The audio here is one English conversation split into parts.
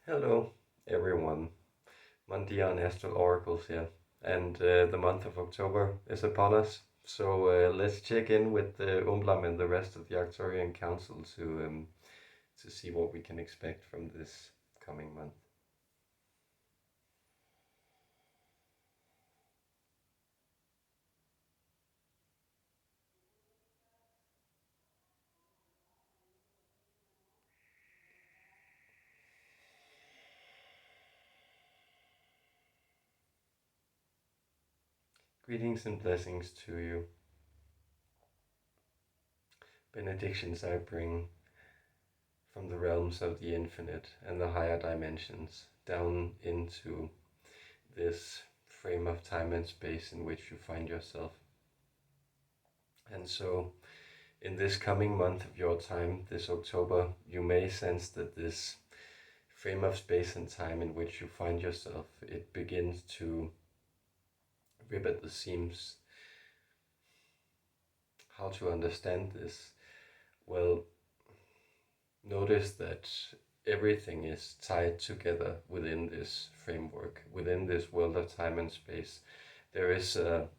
Hello, everyone. Mandia and Astral Oracles here, and the month of October is upon us. So let's check in with Umblam and the rest of the Arcturian Council to see what we can expect from this coming month. Greetings and blessings to you. Benedictions I bring from the realms of the infinite and the higher dimensions down into this frame of time and space in which you find yourself. And so, in this coming month of your time, this October, you may sense that this frame of space and time in which you find yourself, it begins to rip at the seams. How to understand this? Well, notice that everything is tied together within this framework, within this world of time and space. There is a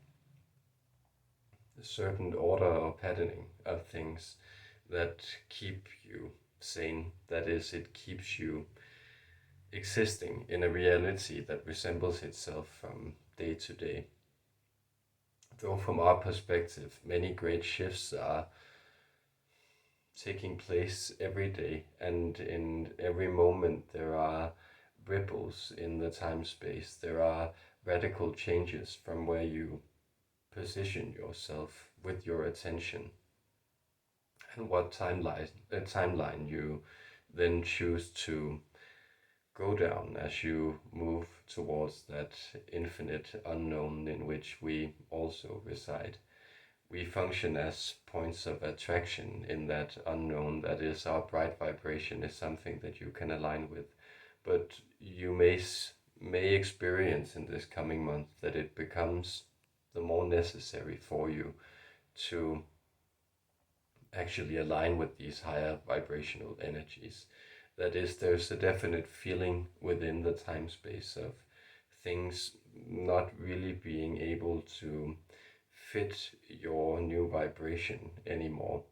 certain order or patterning of things that keep you sane. That is, it keeps you existing in a reality that resembles itself from day to day. Though from our perspective, many great shifts are taking place every day, and in every moment there are ripples in the time space. There are radical changes from where you position yourself with your attention and what timeline you then choose to go down as you move towards that infinite unknown in which we also reside. We function as points of attraction in that unknown. That is, our bright vibration is something that you can align with. But you may experience in this coming month that it becomes the more necessary for you to actually align with these higher vibrational energies. That is, there's a definite feeling within the time space of things not really being able to fit your new vibration anymore.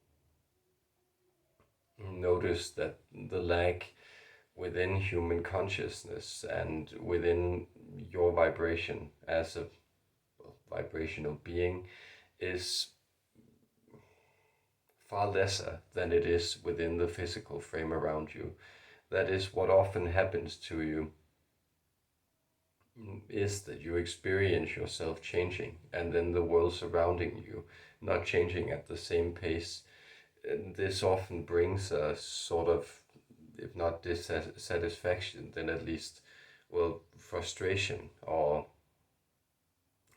Notice that the lag within human consciousness and within your vibration as a vibrational being is far lesser than it is within the physical frame around you. That is what often happens to you, is that you experience yourself changing and then the world surrounding you not changing at the same pace. And this often brings a sort of, if not dissatisfaction, then at least, well, frustration or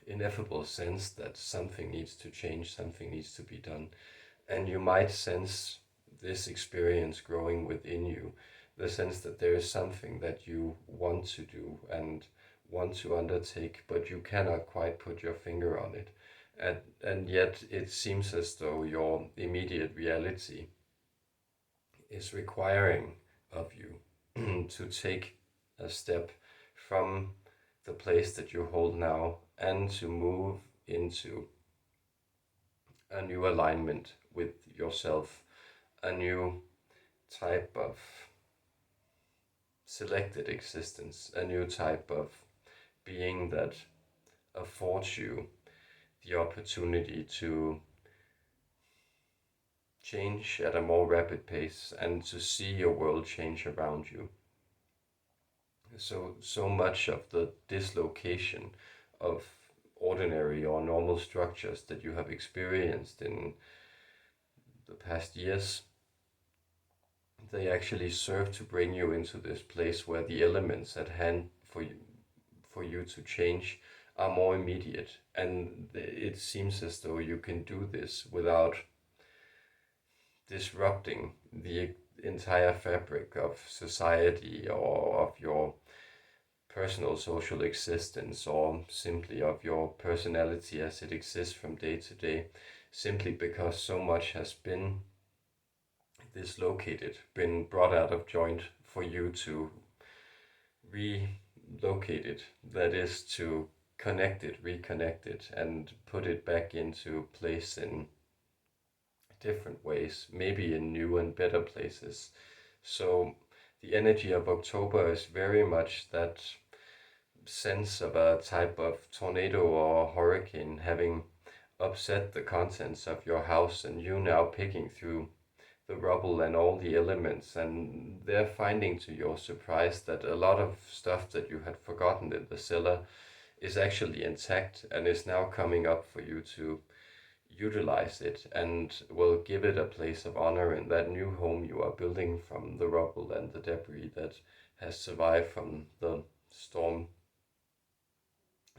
ineffable sense that something needs to change, something needs to be done. And you might sense this experience growing within you, the sense that there is something that you want to do and want to undertake, but you cannot quite put your finger on it. And yet it seems as though your immediate reality is requiring of you to take a step from the place that you hold now and to move into a new alignment with yourself, a new type of selected existence, a new type of being that affords you the opportunity to change at a more rapid pace and to see your world change around you. So much of the dislocation of ordinary or normal structures that you have experienced in the past years, they actually serve to bring you into this place where the elements at hand for you to change are more immediate, and it seems as though you can do this without disrupting the entire fabric of society or of your personal social existence or simply of your personality as it exists from day to day, simply because so much has been dislocated, been brought out of joint for you to relocate it, that is to connect it, reconnect it, and put it back into place in different ways, maybe in new and better places. So the energy of October is very much that sense of a type of tornado or hurricane having upset the contents of your house, and you now picking through the rubble and all the elements, and they're finding to your surprise that a lot of stuff that you had forgotten in the cellar is actually intact and is now coming up for you to utilize it, and will give it a place of honor in that new home you are building from the rubble and the debris that has survived from the storm.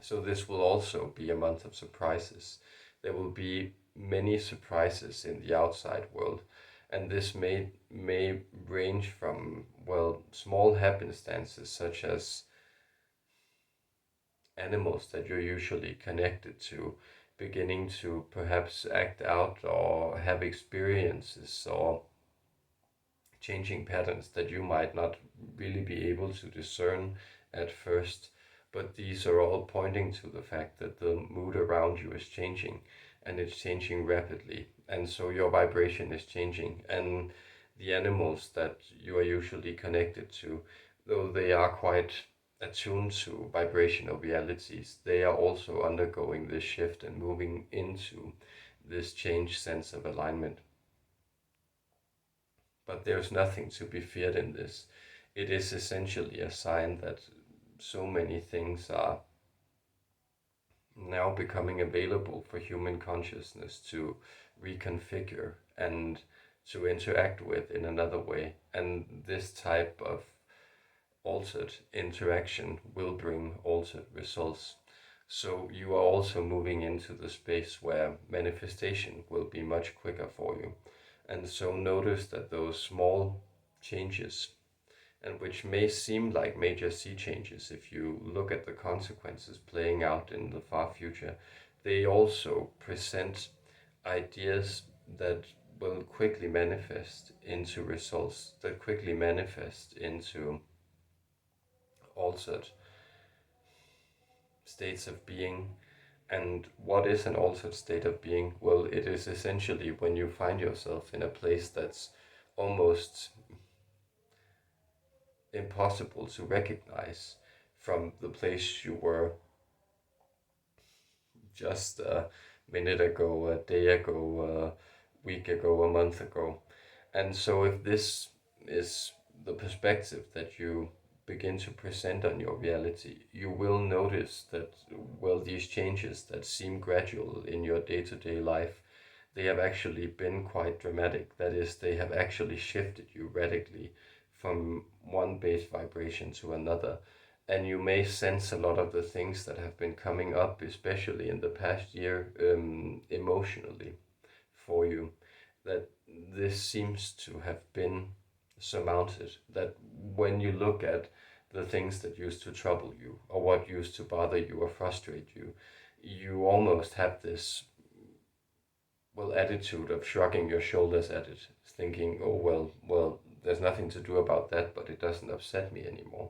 So this will also be a month of surprises. There will be many surprises in the outside world, and this may range from, well, small happenstances such as animals that you're usually connected to beginning to perhaps act out or have experiences or changing patterns that you might not really be able to discern at first. But these are all pointing to the fact that the mood around you is changing, and it's changing rapidly. And so your vibration is changing. And the animals that you are usually connected to, though they are quite attuned to vibrational realities, they are also undergoing this shift and moving into this changed sense of alignment. But there's nothing to be feared in this. It is essentially a sign that so many things are now becoming available for human consciousness to reconfigure and to interact with in another way. And this type of altered interaction will bring altered results. So you are also moving into the space where manifestation will be much quicker for you. And so notice that those small changes, and which may seem like major sea changes if you look at the consequences playing out in the far future, they also present ideas that will quickly manifest into results, that quickly manifest into altered states of being. And what is an altered state of being? Well, it is essentially when you find yourself in a place that's almost impossible to recognize from the place you were just a minute ago, a day ago, a week ago, a month ago. And so, if this is the perspective that you begin to present on your reality, you will notice that, well, these changes that seem gradual in your day to day life, they have actually been quite dramatic. That is, they have actually shifted you radically from one base vibration to another. And you may sense a lot of the things that have been coming up, especially in the past year, emotionally for you, that this seems to have been surmounted. That when you look at the things that used to trouble you, or what used to bother you or frustrate you, you almost have this, well, attitude of shrugging your shoulders at it, thinking, oh, well, there's nothing to do about that, but it doesn't upset me anymore.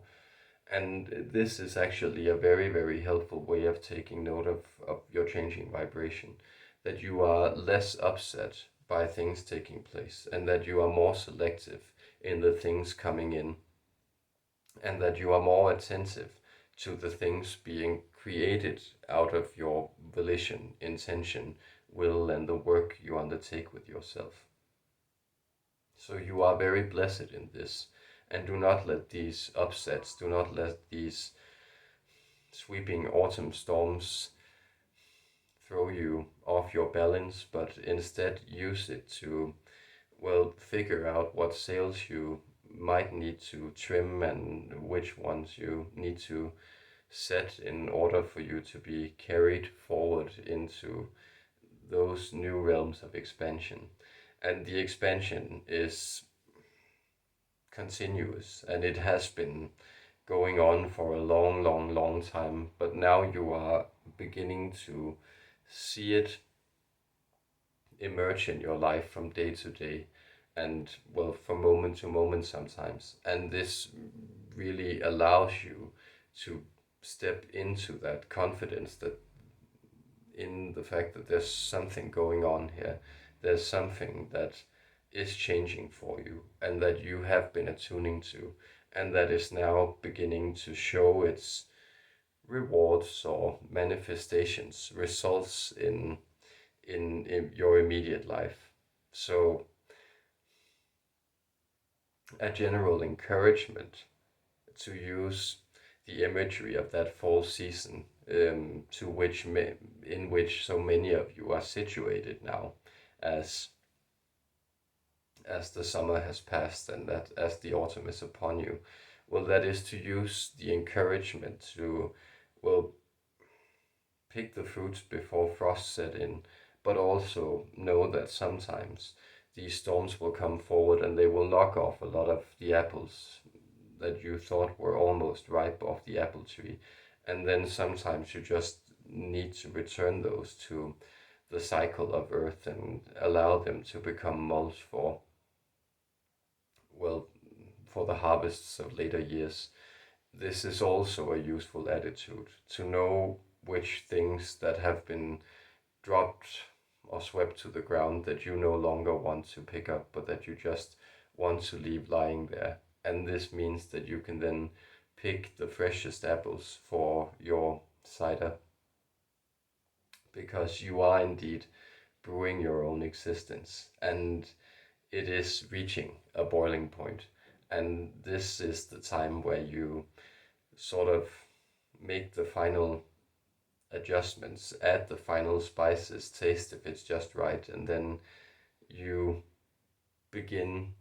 And this is actually a very, very helpful way of taking note of your changing vibration, that you are less upset by things taking place, and that you are more selective in the things coming in, and that you are more attentive to the things being created out of your volition, intention, will, and the work you undertake with yourself. So you are very blessed in this, and do not let these upsets, do not let these sweeping autumn storms throw you off your balance, but instead use it to, well, figure out what sails you might need to trim and which ones you need to set in order for you to be carried forward into those new realms of expansion. And the expansion is continuous, and it has been going on for a long, long, long time, but now you are beginning to see it emerge in your life from day to day, and, well, from moment to moment sometimes. And this really allows you to step into that confidence, that in the fact that there's something going on here, there's something that is changing for you and that you have been attuning to, and that is now beginning to show its rewards or manifestations, results in your immediate life. So a general encouragement to use the imagery of that fall season, in which so many of you are situated now, as the summer has passed and that as the autumn is upon you. Well, that is to use the encouragement to, well, pick the fruits before frost set in, but also know that sometimes these storms will come forward and they will knock off a lot of the apples that you thought were almost ripe off the apple tree. And then sometimes you just need to return those to the cycle of earth and allow them to become mulch for, well, for the harvests of later years. This is also a useful attitude, to know which things that have been dropped or swept to the ground that you no longer want to pick up, but that you just want to leave lying there. And this means that you can then pick the freshest apples for your cider, because you are indeed brewing your own existence, and it is reaching a boiling point. And this is the time where you sort of make the final adjustments, add the final spices, taste if it's just right, and then you begin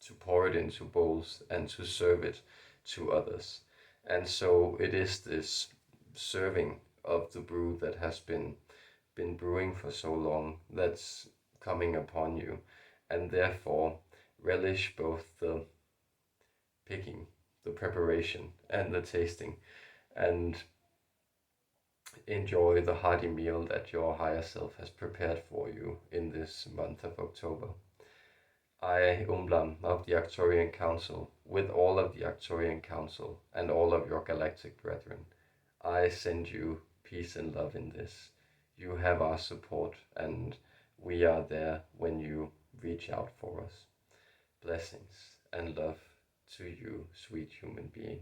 to pour it into bowls and to serve it to others. And so it is this serving of the brew that has been brewing for so long that's coming upon you, and therefore relish both the picking, the preparation, and the tasting, and enjoy the hearty meal that your higher self has prepared for you in this month of October. I, Umblam of the Arcturian Council, with all of the Arcturian Council and all of your galactic brethren, I send you peace and love in this. You have our support, and we are there when you reach out for us. Blessings and love to you, sweet human being.